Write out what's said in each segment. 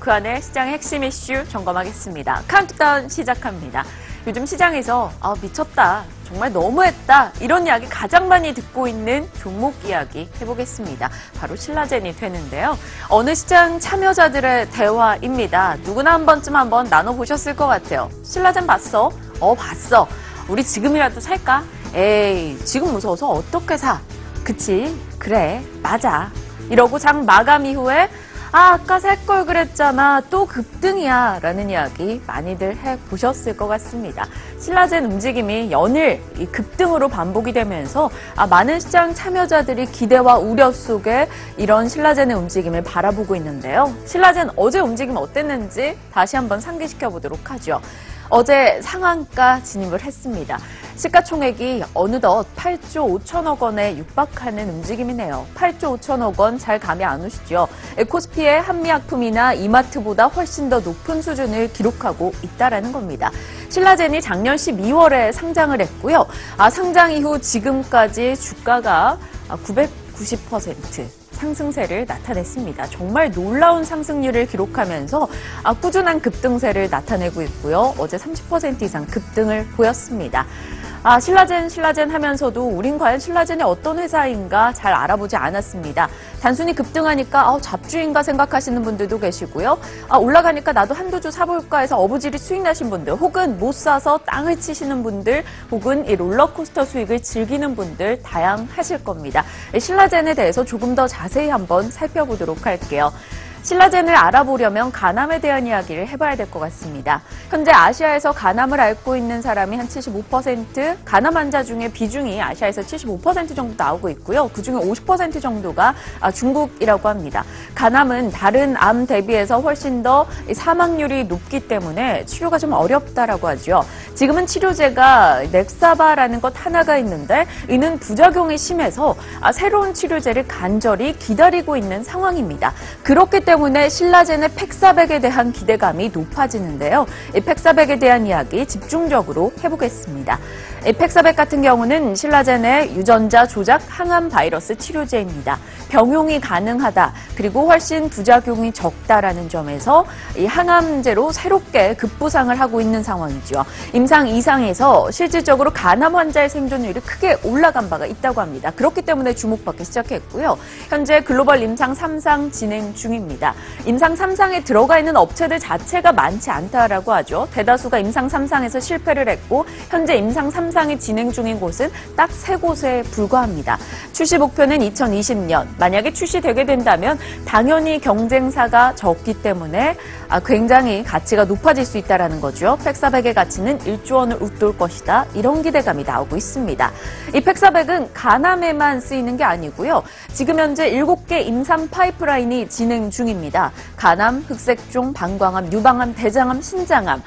그 안에 시장의 핵심 이슈 점검하겠습니다. 카운트다운 시작합니다. 요즘 시장에서 미쳤다, 정말 너무했다 이런 이야기 가장 많이 듣고 있는 종목 이야기 해보겠습니다. 바로 신라젠이 되는데요. 어느 시장 참여자들의 대화입니다. 누구나 한 번쯤 한번 나눠보셨을 것 같아요. 신라젠 봤어? 봤어. 우리 지금이라도 살까? 에이, 지금 무서워서 어떻게 사? 그치? 그래, 맞아. 이러고 장 마감 이후에 아까 살 걸 그랬잖아, 또 급등이야 라는 이야기 많이들 해보셨을 것 같습니다. 신라젠 움직임이 연일 이 급등으로 반복이 되면서 많은 시장 참여자들이 기대와 우려 속에 이런 신라젠의 움직임을 바라보고 있는데요. 신라젠 어제 움직임 어땠는지 다시 한번 상기시켜 보도록 하죠. 어제 상한가 진입을 했습니다. 시가총액이 어느덧 8조 5천억 원에 육박하는 움직임이네요. 8조 5천억 원 잘 감이 안 오시죠? 코스피의 한미약품이나 이마트보다 훨씬 더 높은 수준을 기록하고 있다는 겁니다. 신라젠이 작년 12월에 상장을 했고요. 상장 이후 지금까지 주가가 990% 상승세를 나타냈습니다. 정말 놀라운 상승률을 기록하면서 꾸준한 급등세를 나타내고 있고요. 어제 30% 이상 급등을 보였습니다. 신라젠 하면서도 우린 과연 신라젠이 어떤 회사인가 잘 알아보지 않았습니다. 단순히 급등하니까 잡주인가 생각하시는 분들도 계시고요. 올라가니까 나도 한두 주 사볼까 해서 어부지리 수익 나신 분들, 혹은 못 사서 땅을 치시는 분들, 혹은 이 롤러코스터 수익을 즐기는 분들 다양하실 겁니다. 신라젠에 대해서 조금 더 자세히 한번 살펴보도록 할게요. 신라젠을 알아보려면 간암에 대한 이야기를 해봐야 될 것 같습니다. 현재 아시아에서 간암을 앓고 있는 사람이 한 75%, 간암 환자 중에 비중이 아시아에서 75% 정도 나오고 있고요. 그중에 50% 정도가 중국이라고 합니다. 간암은 다른 암 대비해서 훨씬 더 사망률이 높기 때문에 치료가 좀 어렵다라고 하죠. 지금은 치료제가 넥사바라는 것 하나가 있는데 이는 부작용이 심해서 새로운 치료제를 간절히 기다리고 있는 상황입니다. 그렇기 때문에 신라젠의 팩사백에 대한 기대감이 높아지는데요. 이 팩사백에 대한 이야기 집중적으로 해보겠습니다. 이 팩사백 같은 경우는 신라젠의 유전자 조작 항암 바이러스 치료제입니다. 병용이 가능하다, 그리고 훨씬 부작용이 적다라는 점에서 이 항암제로 새롭게 급부상을 하고 있는 상황이죠. 임상 2상에서 실질적으로 간암 환자의 생존율이 크게 올라간 바가 있다고 합니다. 그렇기 때문에 주목받기 시작했고요. 현재 글로벌 임상 3상 진행 중입니다. 임상 3상에 들어가 있는 업체들 자체가 많지 않다라고 하죠. 대다수가 임상 3상에서 실패를 했고 현재 임상 3상이 진행 중인 곳은 딱 3곳에 불과합니다. 출시 목표는 2020년. 만약에 출시되게 된다면 당연히 경쟁사가 적기 때문에 굉장히 가치가 높아질 수 있다는 거죠. 팩사백의 가치는 1조 원을 웃돌 것이다. 이런 기대감이 나오고 있습니다. 이 팩사백은 간암에만 쓰이는 게 아니고요. 지금 현재 7개 임상 파이프라인이 진행 중입니다. 간암, 흑색종, 방광암, 유방암, 대장암, 신장암,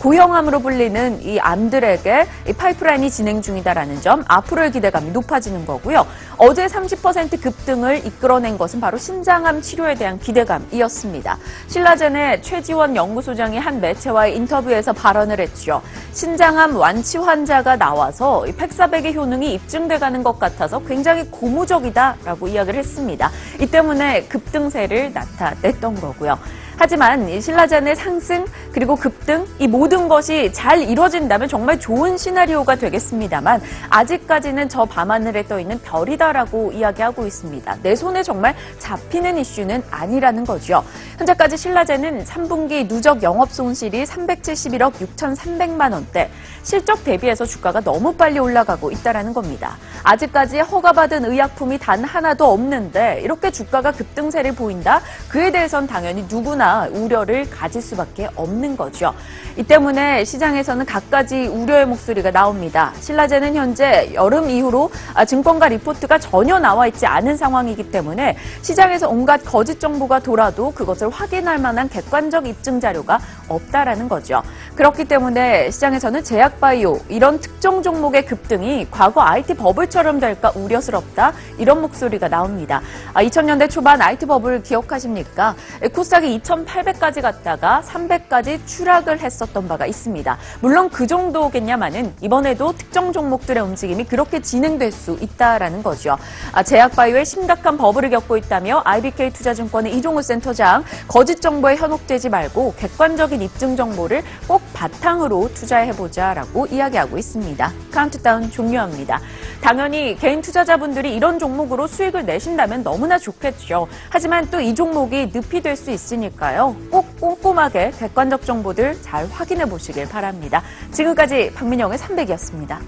고형암으로 불리는 이 암들에게 이 파이프라인이 진행 중이다라는 점, 앞으로의 기대감이 높아지는 거고요. 어제 30% 급등을 이끌어낸 것은 바로 신장암 치료에 대한 기대감이었습니다. 신라젠의 최지원 연구소장이 한 매체와의 인터뷰에서 발언을 했죠. 신장암 완치 환자가 나와서 이 팩사백의 효능이 입증돼가는 것 같아서 굉장히 고무적이다라고 이야기를 했습니다. 이 때문에 급등세를 나타냈던 거고요. 하지만 이 신라젠의 상승 그리고 급등, 이 모든 것이 잘 이루어진다면 정말 좋은 시나리오가 되겠습니다만 아직까지는 저 밤하늘에 떠있는 별이다라고 이야기하고 있습니다. 내 손에 정말 잡히는 이슈는 아니라는 거죠. 현재까지 신라젠은 3분기 누적 영업손실이 371억 6,300만 원대, 실적 대비해서 주가가 너무 빨리 올라가고 있다는 겁니다. 아직까지 허가받은 의약품이 단 하나도 없는데 이렇게 주가가 급등세를 보인다? 그에 대해선 당연히 누구나 우려를 가질 수밖에 없는 거죠. 이 때문에 시장에서는 갖가지 우려의 목소리가 나옵니다. 신라젠은 현재 여름 이후로 증권가 리포트가 전혀 나와 있지 않은 상황이기 때문에 시장에서 온갖 거짓 정보가 돌아도 그것을 확인할 만한 객관적 입증 자료가 없다라는 거죠. 그렇기 때문에 시장에서는 제약바이오, 이런 특정 종목의 급등이 과거 IT 버블처럼 될까 우려스럽다, 이런 목소리가 나옵니다. 2000년대 초반 IT 버블 기억하십니까? 코스닥이 2800까지 갔다가 300까지 추락을 했었던 바가 있습니다. 물론 그 정도겠냐마는 이번에도 특정 종목들의 움직임이 그렇게 진행될 수 있다라는 거죠. 제약바이오에 심각한 버블을 겪고 있다며 IBK 투자증권의 이종우 센터장, 거짓 정보에 현혹되지 말고 객관적인 입증 정보를 꼭 바탕으로 투자해보자라고 이야기하고 있습니다. 카운트다운 종료합니다. 당연히 개인 투자자분들이 이런 종목으로 수익을 내신다면 너무나 좋겠죠. 하지만 또 이 종목이 늪이 될 수 있으니까요. 꼭 꼼꼼하게 객관적 정보들 잘 확인해 보시길 바랍니다. 지금까지 박민영의 300이었습니다.